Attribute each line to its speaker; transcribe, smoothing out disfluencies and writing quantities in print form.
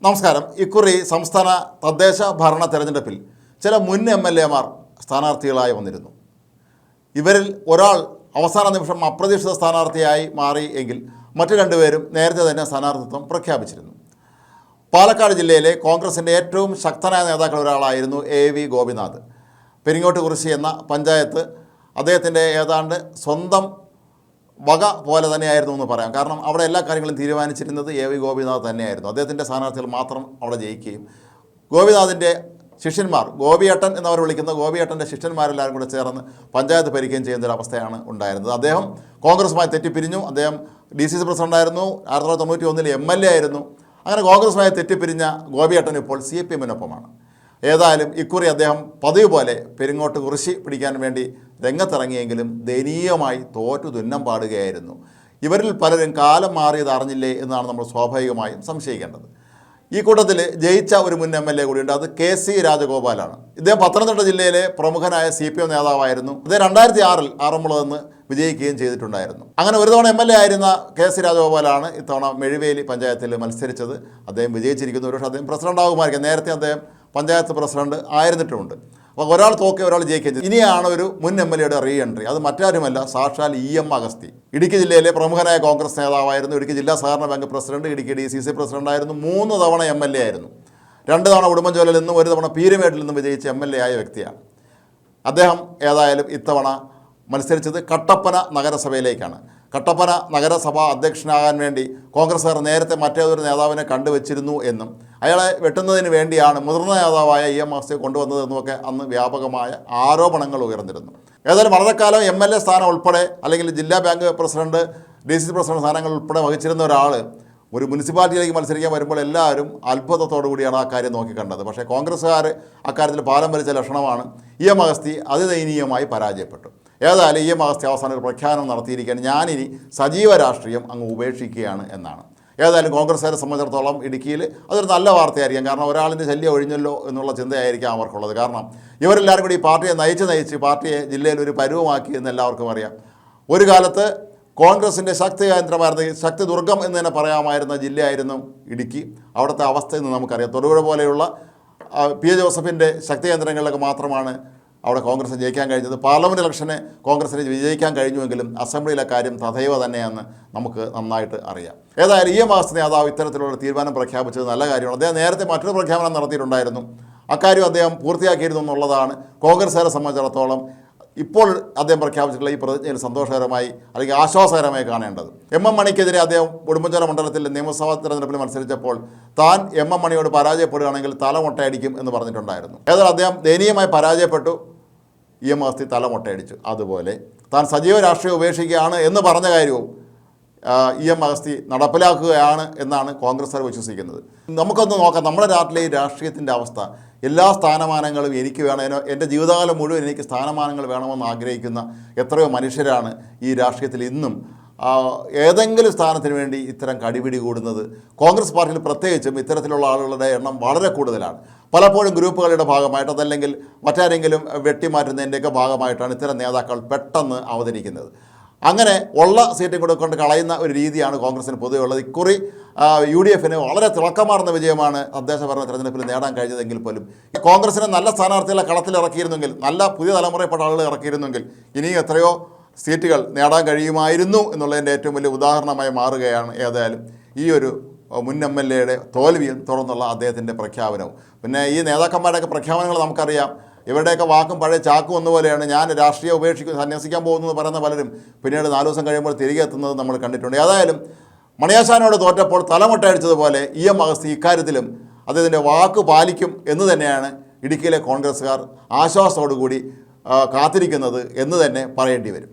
Speaker 1: നമസ്കാരം. ഇക്കുറി സംസ്ഥാന തദ്ദേശ ഭരണ തെരഞ്ഞെടുപ്പിൽ ചില മുൻ MLA മാർ സ്ഥാനാർത്ഥികളായി വന്നിരുന്നു. ഇവരിൽ ഒരാൾ അവസാന നിമിഷം അപ്രതീക്ഷിത സ്ഥാനാർത്ഥിയായി മാറി എങ്കിൽ മറ്റു രണ്ടുപേരും നേരത്തെ തന്നെ സ്ഥാനാർത്ഥിത്വം പ്രഖ്യാപിച്ചിരുന്നു. പാലക്കാട് ജില്ലയിലെ കോൺഗ്രസിൻ്റെ ഏറ്റവും ശക്തനായ നേതാക്കൾ ഒരാളായിരുന്നു AV ഗോപിനാഥ്. പെരിങ്ങോട്ടുകുറിശി എന്ന പഞ്ചായത്ത് അദ്ദേഹത്തിൻ്റെ ഏതാണ്ട് സ്വന്തം വക പോലെ തന്നെയായിരുന്നു എന്ന് പറയാം. കാരണം അവിടെ എല്ലാ കാര്യങ്ങളും തീരുമാനിച്ചിരുന്നത് AV ഗോപിനാഥ് തന്നെയായിരുന്നു. അദ്ദേഹത്തിൻ്റെ സ്ഥാനാർത്ഥികൾ മാത്രം അവിടെ ജയിക്കുകയും ഗോപിനാഥിൻ്റെ ശിഷ്യന്മാർ, ഗോപിയേട്ടൻ എന്നവർ വിളിക്കുന്ന ഗോപിയേട്ടൻ്റെ ശിഷ്യന്മാരെല്ലാവരും കൂടെ ചേർന്ന് പഞ്ചായത്ത് ഭരിക്കുകയും ചെയ്യുന്നൊരവസ്ഥയാണ് ഉണ്ടായിരുന്നത്. അദ്ദേഹം കോൺഗ്രസുമായി തെറ്റിപ്പിരിഞ്ഞു. അദ്ദേഹം DCC പ്രസിഡൻ്റായിരുന്നു, 1991 MLA ആയിരുന്നു. അങ്ങനെ കോൺഗ്രസുമായി തെറ്റിപ്പിരിഞ്ഞ ഗോപിയേട്ടൻ ഇപ്പോൾ CPM-നൊപ്പമാണ്. ഏതായാലും ഇക്കുറി അദ്ദേഹം പതിവ് പോലെ പെരിങ്ങോട്ടുകുറിശി പിടിക്കാൻ വേണ്ടി രംഗത്തിറങ്ങിയെങ്കിലും ദയനീയമായി തോറ്റു തുന്നം പാടുകയായിരുന്നു. ഇവരിൽ പലരും കാലം മാറിയത് അറിഞ്ഞില്ലേ എന്നാണ് നമ്മൾ സ്വാഭാവികമായും സംശയിക്കേണ്ടത്. ഈ കൂട്ടത്തിൽ ജയിച്ച ഒരു മുൻ MLA കൂടിയുണ്ട്. അത് KC രാജഗോപാലാണ്. ഇദ്ദേഹം പത്തനംതിട്ട ജില്ലയിലെ പ്രമുഖനായ CPM നേതാവായിരുന്നു. ഇദ്ദേഹം 2006 ആറന്മുള നിന്ന് വിജയിക്കുകയും ചെയ്തിട്ടുണ്ടായിരുന്നു. അങ്ങനെ ഒരു തവണ MLA ആയിരുന്ന KC രാജഗോപാലാണ് ഇത്തവണ മെഴുവേലി പഞ്ചായത്തിൽ മത്സരിച്ചത്. അദ്ദേഹം വിജയിച്ചിരിക്കുന്നു. ഒരുപക്ഷെ അദ്ദേഹം പ്രസിഡന്റ് ആകുമായിരിക്കും. നേരത്തെ അദ്ദേഹം പഞ്ചായത്ത് പ്രസിഡന്റ് ആയിരുന്നിട്ടുമുണ്ട്. അപ്പോൾ ഒരാൾ തോക്കി ഒരാൾ ജയിക്കുകയും ചെയ്തു. ഇനിയാണ് ഒരു മുൻ MLA-യുടെ റീ എൻട്രി. അത് മറ്റാരുമല്ല, സാക്ഷാൽ EM അഗസ്തി. ഇടുക്കി ജില്ലയിലെ പ്രമുഖനായ കോൺഗ്രസ് നേതാവായിരുന്നു. ഇടുക്കി ജില്ലാ സഹകരണ ബാങ്ക് പ്രസിഡന്റ്, ഇടുക്കി DCC പ്രസിഡന്റായിരുന്നു. 3 തവണ MLA ആയിരുന്നു. 2 തവണ ഉടുമ്പൻചോലയിൽ നിന്നും 1 തവണ പീരുമേട്ടിൽ നിന്നും വിജയിച്ച MLA ആയ വ്യക്തിയാണ് അദ്ദേഹം. ഏതായാലും ഇത്തവണ മത്സരിച്ചത് കട്ടപ്പന നഗരസഭയിലേക്കാണ്. കട്ടപ്പന നഗരസഭാ അധ്യക്ഷനാകാൻ വേണ്ടി കോൺഗ്രസ്സുകാർ നേരത്തെ മറ്റേതൊരു നേതാവിനെ കണ്ടുവച്ചിരുന്നു എന്നും അയാളെ വെട്ടുന്നതിന് വേണ്ടിയാണ് മുതിർന്ന നേതാവായ EM അഗസ്തിയെ കൊണ്ടുവന്നതെന്നുമൊക്കെ അന്ന് വ്യാപകമായ ആരോപണങ്ങൾ ഉയർന്നിരുന്നു. ഏതായാലും വളരെക്കാലം MLA സ്ഥാനം ഉൾപ്പെടെ അല്ലെങ്കിൽ ജില്ലാ ബാങ്ക് പ്രസിഡന്റ്, DCC പ്രസിഡന്റ് സ്ഥാനങ്ങൾ ഉൾപ്പെടെ വഹിച്ചിരുന്ന ഒരാൾ ഒരു മുനിസിപ്പാലിറ്റിയിലേക്ക് മത്സരിക്കാൻ വരുമ്പോൾ എല്ലാവരും അത്ഭുതത്തോടു കൂടിയാണ് ആ കാര്യം നോക്കിക്കണ്ടത്. പക്ഷേ കോൺഗ്രസ്സുകാർ അക്കാര്യത്തിൽ പാലം വലിച്ച ലക്ഷണമാണ്. EM അഗസ്തി അതിദയനീയമായി പരാജയപ്പെട്ടു. ഏതായാലും EM അഗസ്തി അവസാനം ഒരു പ്രഖ്യാപനം നടത്തിയിരിക്കുകയാണ്. ഞാനിനി സജീവ രാഷ്ട്രീയം അങ്ങ് ഉപേക്ഷിക്കുകയാണ് എന്നാണ്. ഏതായാലും കോൺഗ്രസ്സുകാരെ സംബന്ധിച്ചിടത്തോളം ഇടുക്കിയിൽ അതൊരു നല്ല വാർത്തയായിരിക്കാം. കാരണം ഒരാളിൻ്റെ ശല്യം ഒഴിഞ്ഞല്ലോ എന്നുള്ള ചിന്തയായിരിക്കാം അവർക്കുള്ളത്. കാരണം ഇവരെല്ലാവരും കൂടി ഈ പാർട്ടിയെ നയിച്ച് പാർട്ടിയെ ജില്ലയിൽ ഒരു പരുവമാക്കി എന്ന് എല്ലാവർക്കും അറിയാം. ഒരു കാലത്ത് കോൺഗ്രസിൻ്റെ ശക്തി കേന്ദ്രമായിരുന്ന, ശക്തി ദുർഗം എന്ന് തന്നെ പറയാമായിരുന്ന ജില്ലയായിരുന്നു ഇടുക്കി. അവിടുത്തെ അവസ്ഥ ഇന്ന് നമുക്കറിയാം. തൊടുപുഴ പോലെയുള്ള PA ജോസഫിൻ്റെ ശക്തി കേന്ദ്രങ്ങളിലൊക്കെ മാത്രമാണ് അവിടെ കോൺഗ്രസ് ജയിക്കാൻ കഴിഞ്ഞത്. പാർലമെൻറ്റ് ഇലക്ഷന് കോൺഗ്രസിന് വിജയിക്കാൻ കഴിഞ്ഞുവെങ്കിലും അസംബ്ലിയിലെ കാര്യം തഥൈവ തന്നെയെന്ന് നമുക്ക് നന്നായിട്ട് അറിയാം. ഏതായാലും EM അഗസ്തി നേതാവ് ഇത്തരത്തിലുള്ള തീരുമാനം പ്രഖ്യാപിച്ചത് നല്ല കാര്യമാണ്. അദ്ദേഹം നേരത്തെ മറ്റൊരു പ്രഖ്യാപനം നടത്തിയിട്ടുണ്ടായിരുന്നു. അക്കാര്യം അദ്ദേഹം പൂർത്തിയാക്കിയിരുന്നു എന്നുള്ളതാണ് കോൺഗ്രസ്സുകാരെ സംബന്ധിച്ചിടത്തോളം ഇപ്പോൾ അദ്ദേഹം പ്രഖ്യാപിച്ചിട്ടുള്ള ഈ പ്രതിജ്ഞയിൽ സന്തോഷകരമായി അല്ലെങ്കിൽ ആശ്വാസകരമായി കാണേണ്ടത്. MM മണിക്കെതിരെ അദ്ദേഹം ഉടുമ്പൻചോല മണ്ഡലത്തിൽ നിയമസഭാ തെരഞ്ഞെടുപ്പിൽ മത്സരിച്ചപ്പോൾ താൻ MM മണിയോട് പരാജയപ്പെടുകയാണെങ്കിൽ തലമൊട്ടയടിക്കും എന്ന് പറഞ്ഞിട്ടുണ്ടായിരുന്നു. ഏതായാലും അദ്ദേഹം ദയനീയമായി പരാജയപ്പെട്ടു. EM അഗസ്തി തലമൊട്ടയടിച്ചു. അതുപോലെ താൻ സജീവ രാഷ്ട്രീയം ഉപേക്ഷിക്കുകയാണ് എന്ന് പറഞ്ഞ കാര്യവും EM അഗസ്തി നടപ്പിലാക്കുകയാണ് എന്നാണ് കോൺഗ്രസ്സുകാർ വിശ്വസിക്കുന്നത്. നമുക്കൊന്ന് നോക്കാം നമ്മുടെ നാട്ടിലെ ഈ രാഷ്ട്രീയത്തിൻ്റെ അവസ്ഥ. എല്ലാ സ്ഥാനമാനങ്ങളും എനിക്ക് വേണം, എൻ്റെ ജീവിതകാലം മുഴുവൻ എനിക്ക് സ്ഥാനമാനങ്ങൾ വേണമെന്ന് ആഗ്രഹിക്കുന്ന എത്രയോ മനുഷ്യരാണ് ഈ രാഷ്ട്രീയത്തിൽ ഇന്നും ഏതെങ്കിലും സ്ഥാനത്തിന് വേണ്ടി ഇത്തരം കടിപിടി കൂടുന്നത്. കോൺഗ്രസ് പാർട്ടിയിൽ പ്രത്യേകിച്ചും ഇത്തരത്തിലുള്ള ആളുകളുടെ എണ്ണം വളരെ കൂടുതലാണ്. പലപ്പോഴും ഗ്രൂപ്പുകളുടെ ഭാഗമായിട്ട് അതല്ലെങ്കിൽ മറ്റാരെങ്കിലും വെട്ടിമാറ്റുന്നതിൻ്റെയൊക്കെ ഭാഗമായിട്ടാണ് ഇത്തരം നേതാക്കൾ പെട്ടെന്ന് അവതരിക്കുന്നത്. അങ്ങനെ ഉള്ള സീറ്റും കൂടെ കൊണ്ട് കളയുന്ന ഒരു രീതിയാണ് കോൺഗ്രസിന് പൊതുവെ ഉള്ളത്. ഇക്കുറി UDF-ന് വളരെ തിളക്കമാർന്ന വിജയമാണ് തദ്ദേശ ഭരണ തെരഞ്ഞെടുപ്പിൽ നേടാൻ കഴിഞ്ഞതെങ്കിൽ പോലും കോൺഗ്രസിന് നല്ല സ്ഥാനാർത്ഥികളെ കളത്തിലിറക്കിയിരുന്നെങ്കിൽ, നല്ല പുതിയ തലമുറയിൽപ്പെട്ട ആളുകൾ ഇറക്കിയിരുന്നെങ്കിൽ ഇനിയും എത്രയോ സീറ്റുകൾ നേടാൻ കഴിയുമായിരുന്നു എന്നുള്ളതിൻ്റെ ഏറ്റവും വലിയ ഉദാഹരണമായി മാറുകയാണ് ഏതായാലും ഈ ഒരു മുൻ MLA-യുടെ തോൽവിയും തുടർന്നുള്ള അദ്ദേഹത്തിൻ്റെ പ്രഖ്യാപനവും. പിന്നെ ഈ നേതാക്കന്മാരുടെയൊക്കെ പ്രഖ്യാപനങ്ങൾ നമുക്കറിയാം. ഇവരുടെയൊക്കെ വാക്കും പഴയ ചാക്കും ഒന്നുപോലെയാണ്. ഞാൻ രാഷ്ട്രീയം സന്യസിക്കാൻ പോകുന്നത് പറയുന്ന പലരും പിന്നീട് 4 ദിവസം കഴിയുമ്പോൾ തിരികെ എത്തുന്നത് നമ്മൾ കണ്ടിട്ടുണ്ട്. ഏതായാലും മണിയാശാനോട് തോറ്റപ്പോൾ തലമുട്ടയടിച്ചതുപോലെ EM അഗസ്തി ഇക്കാര്യത്തിലും അദ്ദേഹത്തിൻ്റെ വാക്ക് പാലിക്കും എന്ന് തന്നെയാണ് ഇടുക്കിയിലെ കോൺഗ്രസ്സുകാർ ആശ്വാസത്തോടു കൂടി കാത്തിരിക്കുന്നത് എന്ന് തന്നെ പറയേണ്ടി വരും.